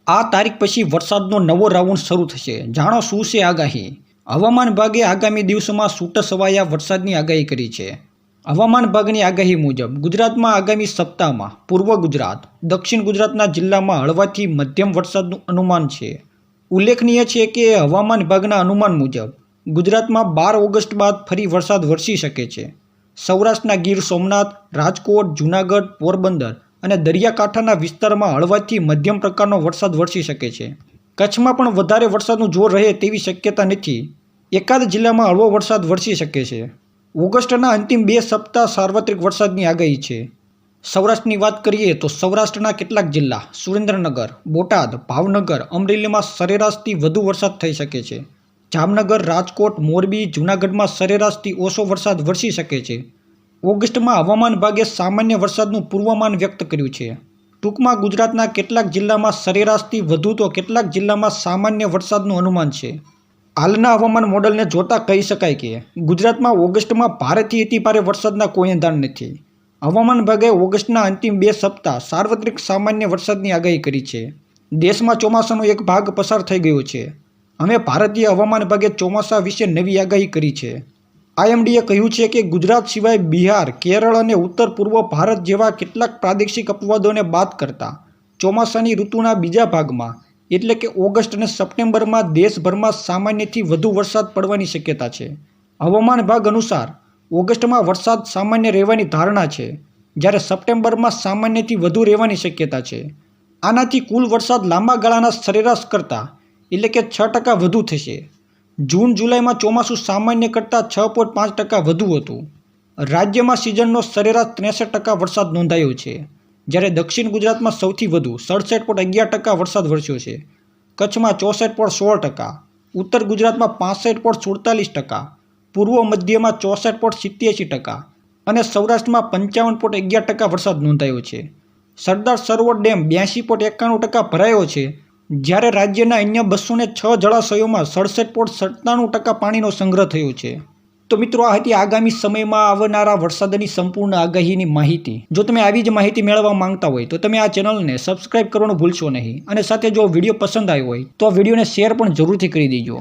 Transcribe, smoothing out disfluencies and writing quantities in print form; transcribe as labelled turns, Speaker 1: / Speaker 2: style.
Speaker 1: આ તારીખ પછી વરસાદનો નવો રાઉન્ડ શરૂ થશે. જાણો શું છે આગાહી. હવામાન વિભાગે આગામી દિવસોમાં છૂટાછવાયા વરસાદની આગાહી કરી છે. હવામાન વિભાગની આગાહી મુજબ ગુજરાતમાં આગામી સપ્તાહમાં પૂર્વ ગુજરાત, દક્ષિણ ગુજરાતના જિલ્લામાં હળવાથી મધ્યમ વરસાદનું અનુમાન છે. ઉલ્લેખનીય છે કે હવામાન વિભાગના અનુમાન મુજબ ગુજરાતમાં 12 ઓગસ્ટ બાદ ફરી વરસાદ વરસી શકે છે. સૌરાષ્ટ્રના ગીર સોમનાથ, રાજકોટ, જૂનાગઢ, પોરબંદર અને દરિયાકાંઠાના વિસ્તારમાં હળવાથી મધ્યમ પ્રકારનો વરસાદ વરસી શકે છે. કચ્છમાં પણ વધારે વરસાદનું જોર રહે તેવી શક્યતા નથી. એકાદ જિલ્લામાં હળવો વરસાદ વરસી શકે છે. ઓગસ્ટના અંતિમ 2 સપ્તાહ સાર્વત્રિક વરસાદની આગાહી છે. સૌરાષ્ટ્રની વાત કરીએ તો સૌરાષ્ટ્રના કેટલાક જિલ્લા સુરેન્દ્રનગર, બોટાદ, ભાવનગર, અમરેલીમાં સરેરાશથી વધુ વરસાદ થઈ શકે છે. જામનગર, રાજકોટ, મોરબી, જૂનાગઢમાં સરેરાશથી ઓછો વરસાદ વરસી શકે છે. ઓગસ્ટમાં હવામાન વિભાગે સામાન્ય વરસાદનું પૂર્વાનુમાન વ્યક્ત કર્યું છે. ટૂંકમાં ગુજરાતના કેટલાક જિલ્લામાં સરેરાશથી વધુ તો કેટલાક જિલ્લામાં સામાન્ય વરસાદનું અનુમાન છે. હાલના હવામાન મોડલને જોતા કહી શકાય કે ગુજરાતમાં ઓગસ્ટમાં ભારેથી અતિભારે વરસાદના કોઈ એંધાણ નથી. હવામાન વિભાગે ઓગસ્ટના અંતિમ 2 સપ્તાહ સાર્વત્રિક સામાન્ય વરસાદની આગાહી કરી છે. દેશમાં ચોમાસાનો એક ભાગ પસાર થઈ ગયો છે. હવે ભારતીય હવામાન વિભાગે ચોમાસા વિશે નવી આગાહી કરી છે. આઈએમડીએ કહ્યું છે કે ગુજરાત સિવાય બિહાર, કેરળ અને ઉત્તર પૂર્વ ભારત જેવા કેટલાક પ્રાદેશિક અપવાદોને બાદ કરતા ચોમાસાની ઋતુના બીજા ભાગમાં એટલે કે ઓગસ્ટ અને સપ્ટેમ્બરમાં દેશભરમાં સામાન્યથી વધુ વરસાદ પડવાની શક્યતા છે. હવામાન વિભાગ અનુસાર ઓગસ્ટમાં વરસાદ સામાન્ય રહેવાની ધારણા છે, જ્યારે સપ્ટેમ્બરમાં સામાન્યથી વધુ રહેવાની શક્યતા છે. આનાથી કુલ વરસાદ લાંબા ગાળાના સરેરાશ કરતાં એટલે કે 6% વધુ થશે. જૂન જુલાઈમાં ચોમાસું સામાન્ય કરતાં 6.5% વધુ હતું. રાજ્યમાં સિઝનનો સરેરાશ 63% વરસાદ નોંધાયો છે, જ્યારે દક્ષિણ ગુજરાતમાં સૌથી વધુ 67.11% વરસાદ વરસ્યો છે. કચ્છમાં 64.16%, ઉત્તર ગુજરાતમાં 65.47%, પૂર્વ મધ્યમાં 64.87% અને સૌરાષ્ટ્રમાં 55.11% વરસાદ નોંધાયો છે. સરદાર સરોવર ડેમ 82.91% ભરાયો છે, જ્યારે રાજ્યના અન્ય 206 જળાશયોમાં 67.97% પાણીનો સંગ્રહ થયો છે. તો મિત્રો, આ હતી આગામી સમયમાં આવનારા વરસાદની સંપૂર્ણ આગાહીની માહિતી. જો તમે આવી જ માહિતી મેળવવા માંગતા હોય તો તમે આ ચેનલને સબસ્ક્રાઇબ કરવાનું ભૂલશો નહીં, અને સાથે જો વિડીયો પસંદ આવ્યો હોય તો આ વિડીયોને શેર પણ જરૂરથી કરી દેજો.